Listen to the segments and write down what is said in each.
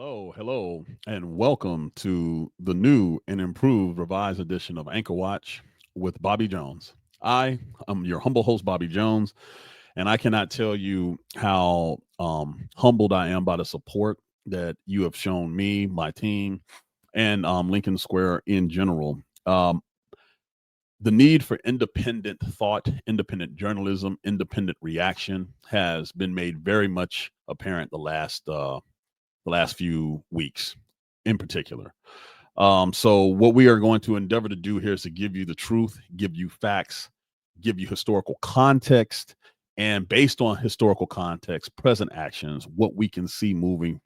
Hello, and welcome to the new and improved revised edition of Anchor Watch with Bobby Jones. I am your humble host, Bobby Jones, and I cannot tell you how humbled I am by the support that you have shown me, my team, and Lincoln Square in general. The need for independent thought, independent journalism, independent reaction has been made very much apparent the last few weeks in particular. So, what we are going to endeavor to do here is to give you the truth, give you facts, give you historical context, and based on historical context, present actions, what we can see moving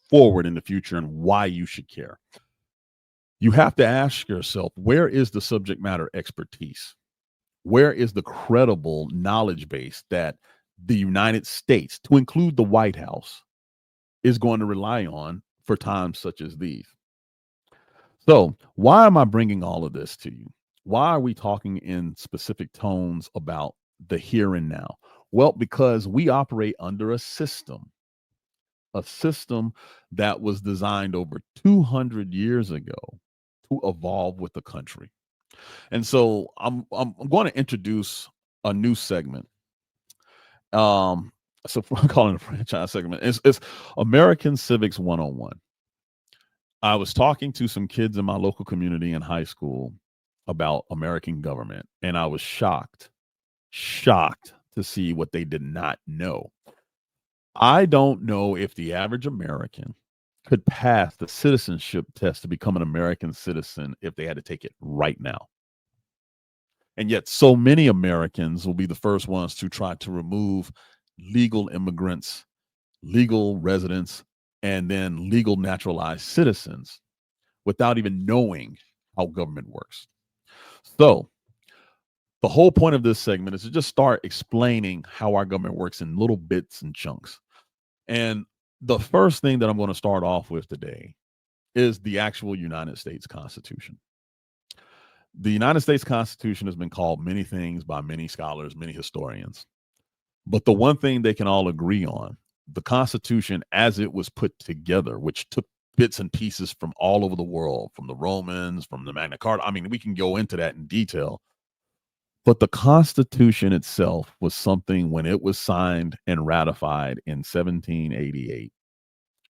forward in the future and why you should care. You have to ask yourself, where is the subject matter expertise? Where is the credible knowledge base that the United States, to include the White House, is going to rely on for times such as these? So, why am I bringing all of this to you? Why are we talking in specific tones about the here and now? Well, because we operate under a system that was designed over 200 years ago to evolve with the country. And so I'm going to introduce a new segment. Um, so I'm calling it a franchise segment. It's American Civics 101. I was talking to some kids in my local community in high school about American government, and I was shocked to see what they did not know. I don't know if the average American could pass the citizenship test to become an American citizen if they had to take it right now. And yet, so many Americans will be the first ones to try to remove legal immigrants, legal residents, and then legal naturalized citizens without even knowing how government works. So, the whole point of this segment is to just start explaining how our government works in little bits and chunks. And the first thing that I'm going to start off with today is the actual United States Constitution. The United States Constitution has been called many things by many scholars, many historians. But the one thing they can all agree on, the Constitution as it was put together, which took bits and pieces from all over the world, from the Romans, from the Magna Carta. I mean, we can go into that in detail. But the Constitution itself was something when it was signed and ratified in 1788,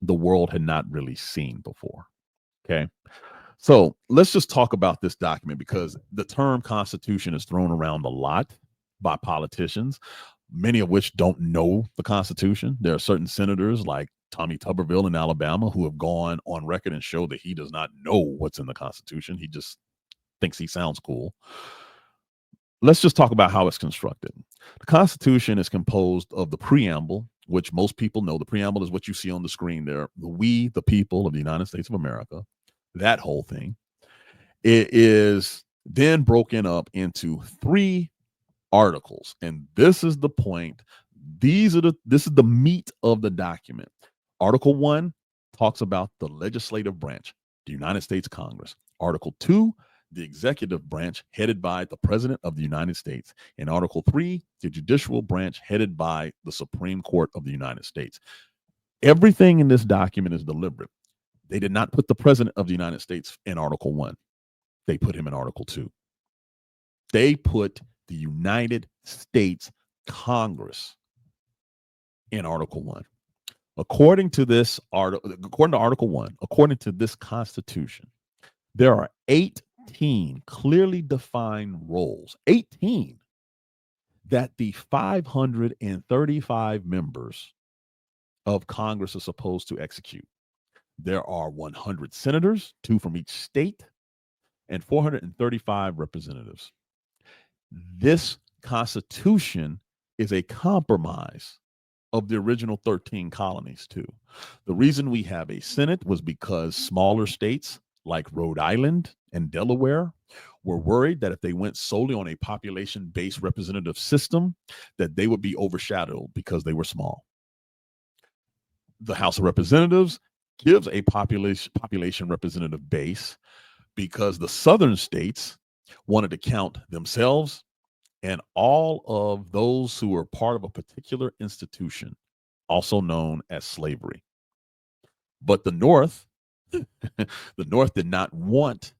the world had not really seen before. Okay. So let's just talk about this document because the term Constitution is thrown around a lot by politicians, many of which don't know the Constitution. There are certain senators like Tommy Tuberville in Alabama who have gone on record and showed that he does not know what's in the Constitution. He just thinks he sounds cool. Let's just talk about how it's constructed. The Constitution is composed of the preamble, which most people know. The preamble is what you see on the screen there. We, the people of the United States of America, that whole thing. It is then broken up into three articles. And this is the point. This is the meat of the document. Article 1 talks about the legislative branch, the United States Congress. Article 2, the executive branch headed by the President of the United States. And Article 3, the judicial branch headed by the Supreme Court of the United States. Everything in this document is deliberate. They did not put the President of the United States in Article 1. They put him in Article 2. They put the United States Congress in Article 1. According to this article, according to Article 1, according to this Constitution, there are 18 clearly defined roles, 18 that the 535 members of Congress are supposed to execute. There are 100 senators, 2 from each state, and 435 representatives. This Constitution is a compromise of the original 13 colonies, too. The reason we have a Senate was because smaller states like Rhode Island and Delaware were worried that if they went solely on a population-based representative system, that they would be overshadowed because they were small. The House of Representatives gives a population representative base because the southern states wanted to count themselves and all of those who were part of a particular institution, also known as slavery. But the North, the North did not want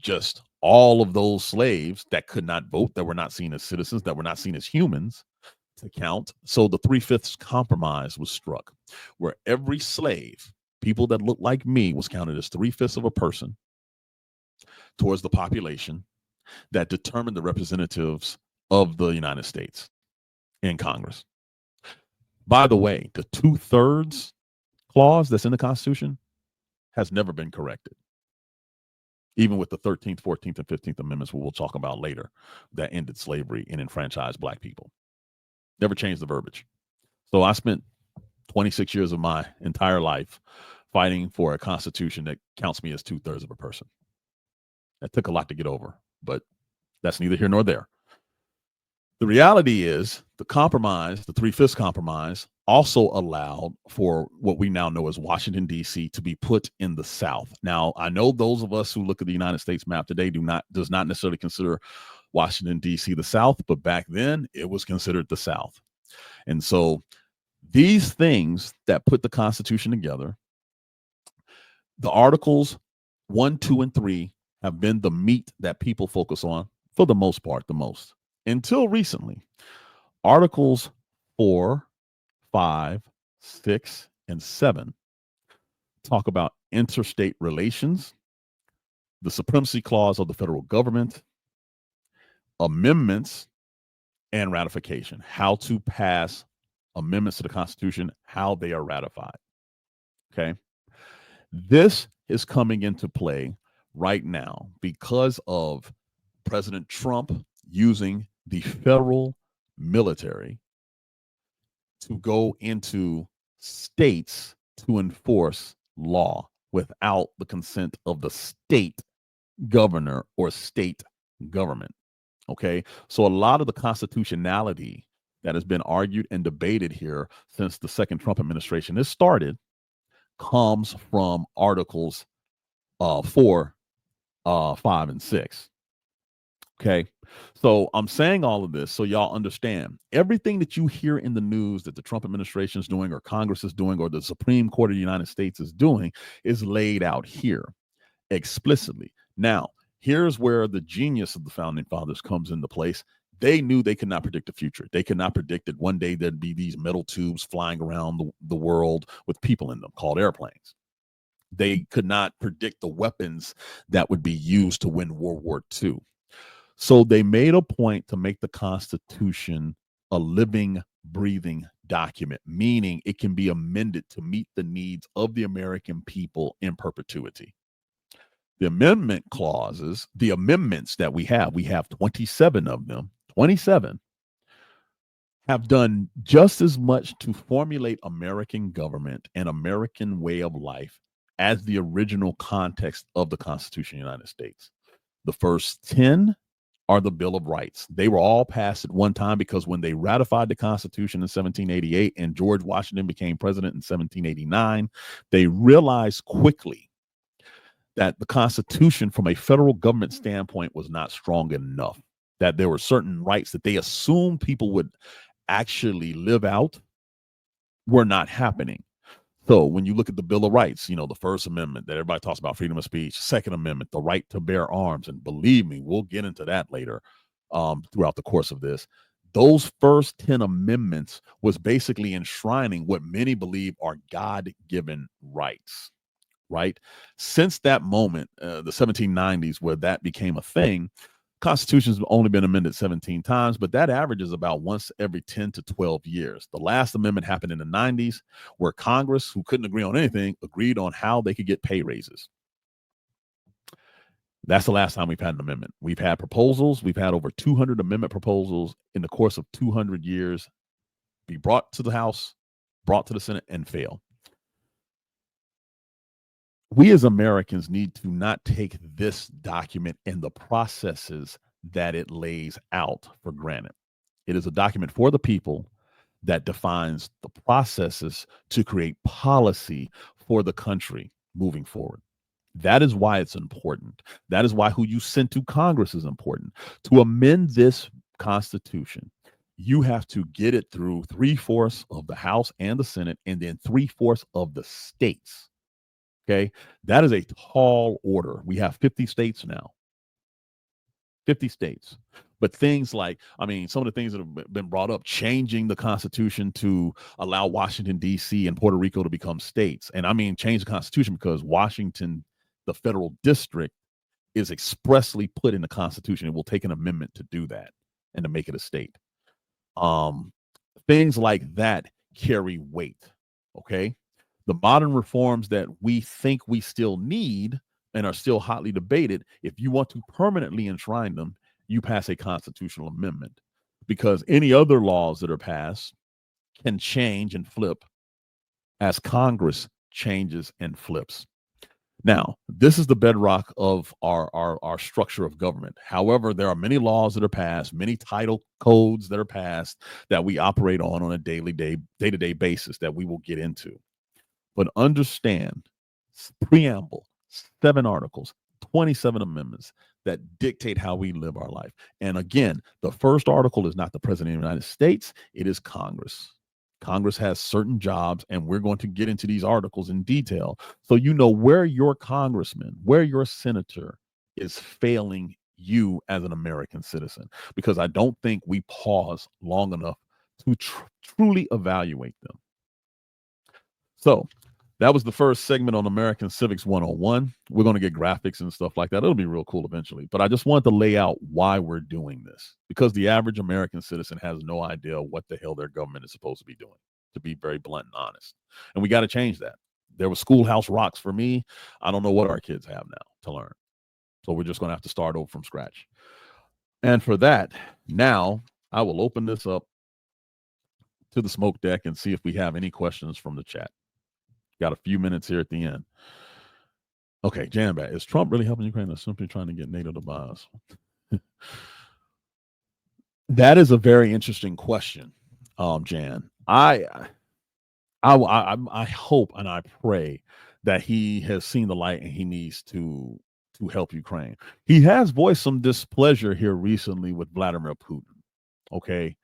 just all of those slaves that could not vote, that were not seen as citizens, that were not seen as humans to count. So the three-fifths compromise was struck, where every slave, people that looked like me, was counted as three-fifths of a person towards the population that determined the representatives of the United States in Congress. By the way, the two-thirds clause that's in the Constitution has never been corrected, even with the 13th, 14th, and 15th Amendments, what we'll talk about later, that ended slavery and enfranchised Black people. Never changed the verbiage. So I spent 26 years of my entire life fighting for a Constitution that counts me as two-thirds of a person. That took a lot to get over, but that's neither here nor there. The reality is the compromise, the three-fifths compromise, also allowed for what we now know as Washington, D.C. to be put in the South. Now, I know those of us who look at the United States map today does not necessarily consider Washington, D.C. the South, but back then it was considered the South. And so these things that put the Constitution together, the Articles 1, 2, and 3 have been the meat that people focus on for the most part, the most. Until recently, Articles 4, 5, 6, and 7 talk about interstate relations, the supremacy clause of the federal government, amendments, and ratification. How to pass amendments to the Constitution, how they are ratified. Okay. This is coming into play right now because of President Trump using the federal military to go into states to enforce law without the consent of the state governor or state government. Okay. So a lot of the constitutionality that has been argued and debated here since the second Trump administration has started comes from Articles 4, 5, and 6. Okay. So I'm saying all of this so y'all understand everything that you hear in the news that the Trump administration is doing or Congress is doing or the Supreme Court of the United States is doing is laid out here explicitly. Now, here's where the genius of the founding fathers comes into place. They knew they could not predict the future. They could not predict that one day there'd be these metal tubes flying around the world with people in them called airplanes. They could not predict the weapons that would be used to win World War II. So they made a point to make the Constitution a living, breathing document, meaning it can be amended to meet the needs of the American people in perpetuity. The amendment clauses, the amendments that we have 27 of them, 27, have done just as much to formulate American government and American way of life as the original context of the Constitution of the United States. The first 10 are the Bill of Rights. They were all passed at one time because when they ratified the Constitution in 1788 and George Washington became president in 1789, they realized quickly that the Constitution from a federal government standpoint was not strong enough, that there were certain rights that they assumed people would actually live out were not happening. So when you look at the Bill of Rights, you know, the First Amendment that everybody talks about, freedom of speech, Second Amendment, the right to bear arms, and believe me, we'll get into that later throughout the course of this. Those first 10 amendments was basically enshrining what many believe are God-given rights, right? Since that moment, the 1790s, where that became a thing, Constitution's only been amended 17 times, but that averages about once every 10 to 12 years. The last amendment happened in the 90s, where Congress, who couldn't agree on anything, agreed on how they could get pay raises. That's the last time we've had an amendment. We've had proposals. We've had over 200 amendment proposals in the course of 200 years be brought to the House, brought to the Senate, and fail. We as Americans need to not take this document and the processes that it lays out for granted. It is a document for the people that defines the processes to create policy for the country moving forward. That is why it's important. That is why who you send to Congress is important. To amend this Constitution, you have to get it through 3/4 of the House and the Senate, and then 3/4 of the states. Okay. That is a tall order. We have 50 states now, 50 states. But things like, I mean, some of the things that have been brought up, changing the Constitution to allow Washington, D.C. and Puerto Rico to become states. And I mean, change the Constitution because Washington, the federal district, is expressly put in the Constitution. It will take an amendment to do that and to make it a state. Um, Things like that carry weight. Okay. The modern reforms that we think we still need and are still hotly debated, if you want to permanently enshrine them, you pass a constitutional amendment because any other laws that are passed can change and flip as Congress changes and flips. Now, this is the bedrock of our structure of government. However, there are many laws that are passed, many title codes that are passed that we operate on a day-to-day basis that we will get into. But understand, preamble, 7 articles, 27 amendments that dictate how we live our life. And again, the first article is not the President of the United States, it is Congress. Congress has certain jobs, and we're going to get into these articles in detail so you know where your congressman, where your senator is failing you as an American citizen. Because I don't think we pause long enough to truly evaluate them. So that was the first segment on American Civics 101. We're going to get graphics and stuff like that. It'll be real cool eventually. But I just wanted to lay out why we're doing this because the average American citizen has no idea what the hell their government is supposed to be doing, to be very blunt and honest. And we got to change that. There was Schoolhouse Rocks for me. I don't know what our kids have now to learn. So we're just going to have to start over from scratch. And for that, now I will open this up to the smoke deck and see if we have any questions from the chat. Got a few minutes here at the end. Okay, Janbat, is Trump really helping Ukraine or simply trying to get NATO to buy us? That is a very interesting question, Jan. I hope and I pray that he has seen the light and he needs to help Ukraine. He has voiced some displeasure here recently with Vladimir Putin. Okay.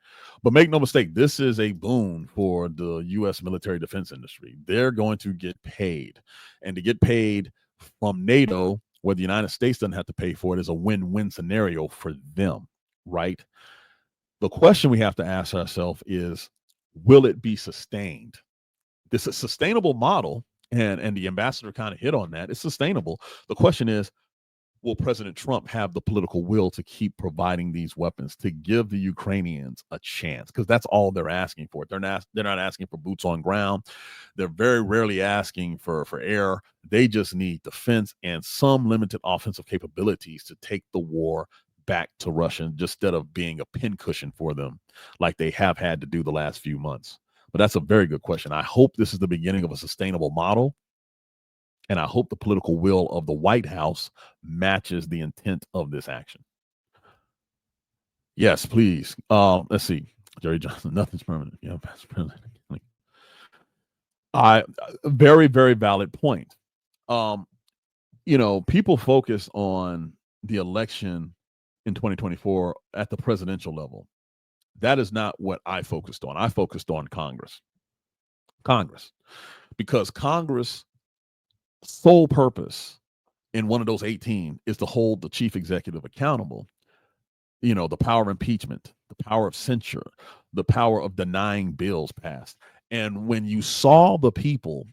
But make no mistake, this is a boon for the U.S. military defense industry. They're going to get paid. And to get paid from NATO, where the United States doesn't have to pay for it, is a win-win scenario for them, right? The question we have to ask ourselves is, will it be sustained? This is a sustainable model, and the ambassador kind of hit on that. It's sustainable. The question is, will President Trump have the political will to keep providing these weapons to give the Ukrainians a chance? Because that's all they're asking for. They're not asking for boots on ground. They're very rarely asking for air. They just need defense and some limited offensive capabilities to take the war back to Russia instead of being a pincushion for them like they have had to do the last few months. But that's a very good question. I hope this is the beginning of a sustainable model. And I hope the political will of the White House matches the intent of this action. Yes, please. Let's see. Jerry Johnson, nothing's permanent. Yeah, Pastor President. Very, very valid point. People focus on the election in 2024 at the presidential level. That is not what I focused on. I focused on Congress. Because Congress' sole purpose in one of those 18 is to hold the chief executive accountable. The power of impeachment, the power of censure, the power of denying bills passed. And when you saw the people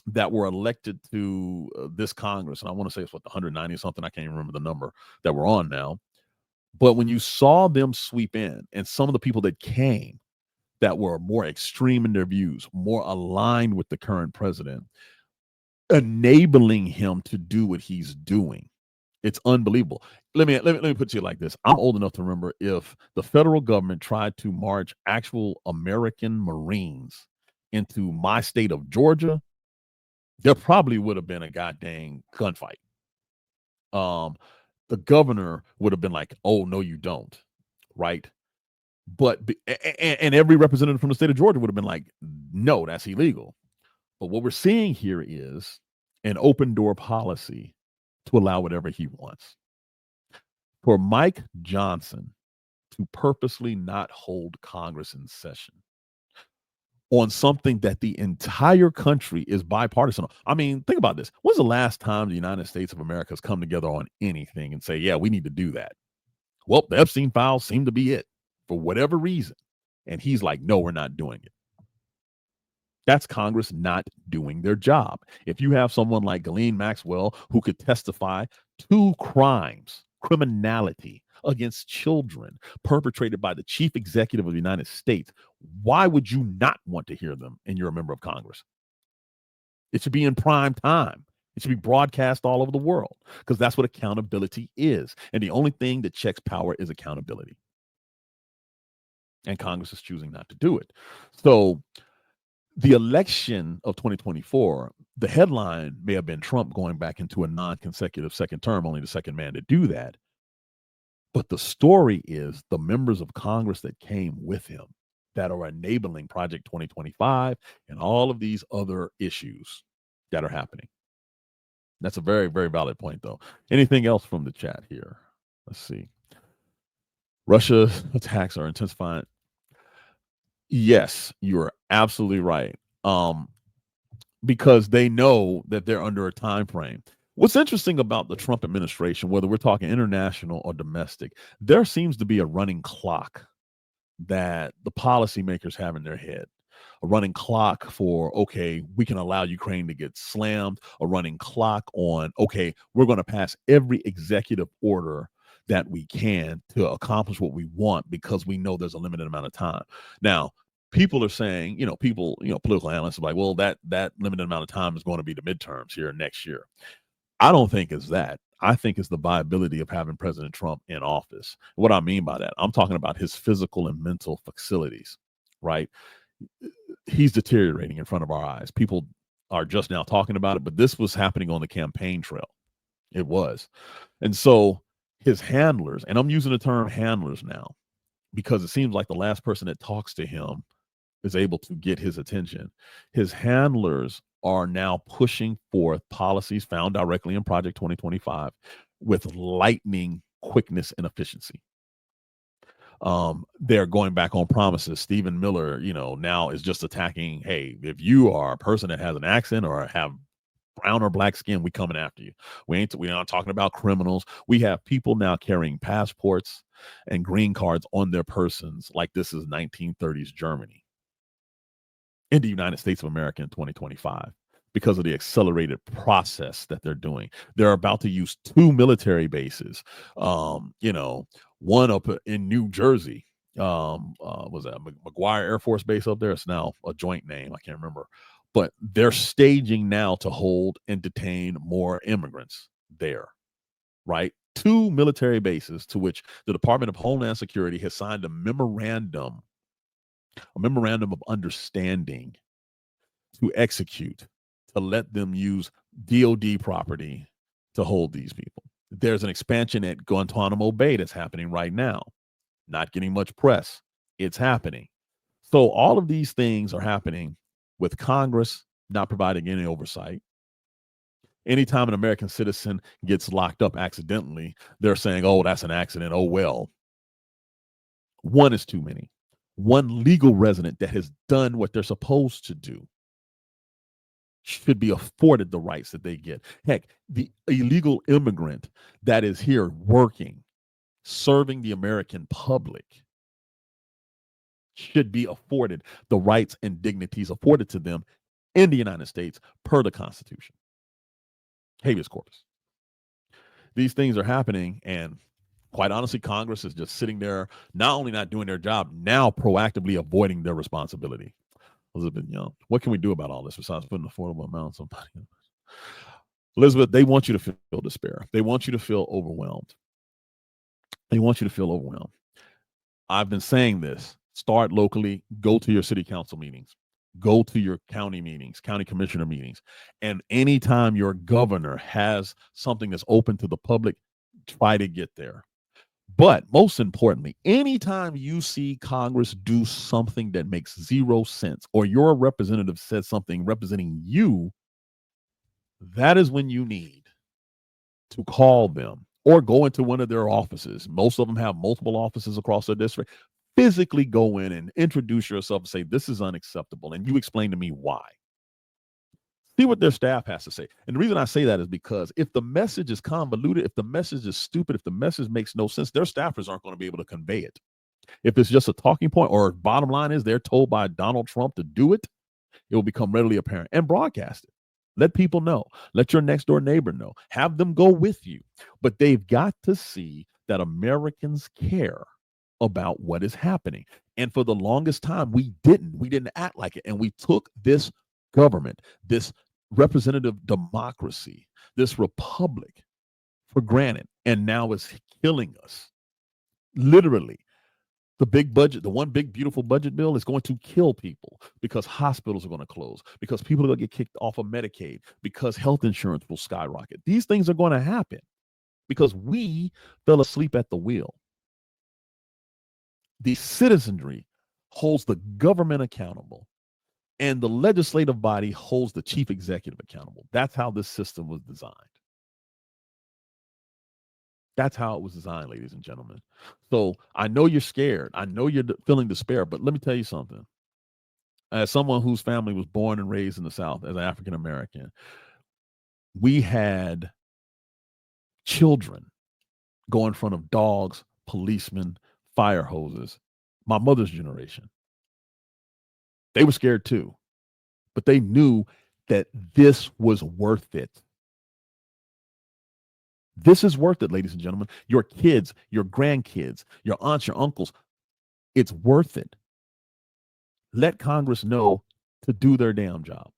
that were elected to this Congress, and I want to say it's 190 something, I can't even remember the number that we're on now. But when you saw them sweep in, and some of the people that came that were more extreme in their views, more aligned with the current president, enabling him to do what he's doing. It's unbelievable. Let me put it to you like this. I'm old enough to remember if the federal government tried to march actual American Marines into my state of Georgia, there probably would have been a goddamn gunfight. The governor would have been like, "Oh, no, you don't," right? But and every representative from the state of Georgia would have been like, "No, that's illegal." But what we're seeing here is an open door policy to allow whatever he wants. For Mike Johnson to purposely not hold Congress in session on something that the entire country is bipartisan on. I mean, think about this. When's the last time the United States of America has come together on anything and say, yeah, we need to do that? Well, the Epstein files seem to be it for whatever reason. And he's like, no, we're not doing it. That's Congress not doing their job. If you have someone like Ghislaine Maxwell who could testify to crimes, criminality against children perpetrated by the chief executive of the United States, why would you not want to hear them and you're a member of Congress? It should be in prime time. It should be broadcast all over the world because that's what accountability is. And the only thing that checks power is accountability. And Congress is choosing not to do it. So the election of 2024, the headline may have been Trump going back into a non-consecutive second term, only the second man to do that. But the story is the members of Congress that came with him that are enabling Project 2025 and all of these other issues that are happening. That's a very, very valid point, though. Anything else from the chat here? Let's see. Russia's attacks are intensifying. Yes, you are absolutely right. Because they know that they're under a time frame. What's interesting about the Trump administration, whether we're talking international or domestic, there seems to be a running clock that the policymakers have in their head. A running clock for, okay, we can allow Ukraine to get slammed, a running clock on, okay, we're going to pass every executive order that we can to accomplish what we want because we know there's a limited amount of time. Now, people are saying, political analysts are like, well, that limited amount of time is going to be the midterms here next year. I don't think it's that. I think it's the viability of having President Trump in office. What I mean by that, I'm talking about his physical and mental facilities, right? He's deteriorating in front of our eyes. People are just now talking about it, but this was happening on the campaign trail. It was. And so his handlers, and I'm using the term handlers now because it seems like the last person that talks to him is able to get his attention. His handlers are now pushing forth policies found directly in Project 2025 with lightning quickness and efficiency. They're going back on promises. Stephen Miller, now is just attacking, hey, if you are a person that has an accent or have brown or black skin, we coming after you. We're not talking about criminals. We have people now carrying passports and green cards on their persons like this is 1930s Germany in the United States of America in 2025 because of the accelerated process that they're doing. They're about to use 2 military bases, one up in New Jersey. Was that McGuire Air Force Base up there? It's now a joint name. I can't remember. But they're staging now to hold and detain more immigrants there, right? 2 military bases to which the Department of Homeland Security has signed a memorandum of understanding to execute, to let them use DOD property to hold these people. There's an expansion at Guantanamo Bay that's happening right now, not getting much press. It's happening. So all of these things are happening with Congress not providing any oversight. Anytime an American citizen gets locked up accidentally, they're saying, oh, that's an accident. Oh, well. One is too many. One legal resident that has done what they're supposed to do should be afforded the rights that they get. Heck, the illegal immigrant that is here working, serving the American public, should be afforded the rights and dignities afforded to them in the United States per the Constitution. Habeas corpus. These things are happening, and quite honestly, Congress is just sitting there, not only not doing their job, now proactively avoiding their responsibility. Elizabeth Young, what can we do about all this besides putting affordable amounts of money? Elizabeth, they want you to feel despair. They want you to feel overwhelmed. They want you to feel overwhelmed. I've been saying this. Start locally. Go to your city council meetings. Go to your county meetings, county commissioner meetings. And anytime your governor has something that's open to the public, try to get there. But most importantly, anytime you see Congress do something that makes 0 sense or your representative says something representing you, that is when you need to call them or go into one of their offices. Most of them have multiple offices across their district. physically go in and introduce yourself and say, this is unacceptable. And you explain to me why. See what their staff has to say. And the reason I say that is because if the message is convoluted, if the message is stupid, if the message makes no sense, their staffers aren't going to be able to convey it. If it's just a talking point, or bottom line is they're told by Donald Trump to do it, it will become readily apparent. And broadcast it. Let people know. Let your next door neighbor know. Have them go with you. But they've got to see that Americans care about what is happening. And for the longest time, we didn't act like it. And we took this government, this representative democracy, this republic for granted. And now it's killing us. Literally. The big budget, the one big beautiful budget bill is going to kill people because hospitals are going to close, because people are going to get kicked off of Medicaid, because health insurance will skyrocket. These things are going to happen because we fell asleep at the wheel. The citizenry holds the government accountable, and the legislative body holds the chief executive accountable. That's how this system was designed. That's how it was designed, ladies and gentlemen. So I know you're scared. I know you're feeling despair, but let me tell you something. As someone whose family was born and raised in the South, as an African American, we had children go in front of dogs, policemen, fire hoses. My mother's generation. They were scared too, but they knew that this was worth it. This is worth it, ladies and gentlemen. Your kids, your grandkids, your aunts, your uncles, it's worth it. Let Congress know to do their damn job.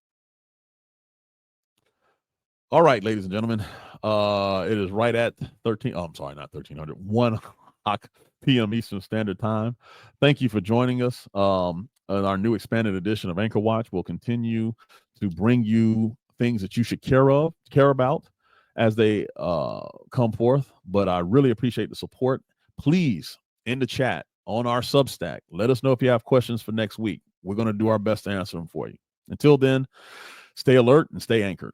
All right, ladies and gentlemen, it is right at 13. Oh, I'm sorry, not 1300, 1 o'clock p.m. Eastern Standard Time. Thank you for joining us. Our new expanded edition of Anchor Watch will continue to bring you things that you should care about as they come forth. But I really appreciate the support. Please, in the chat on our Substack, let us know if you have questions for next week. We're going to do our best to answer them for you. Until then, stay alert and stay anchored.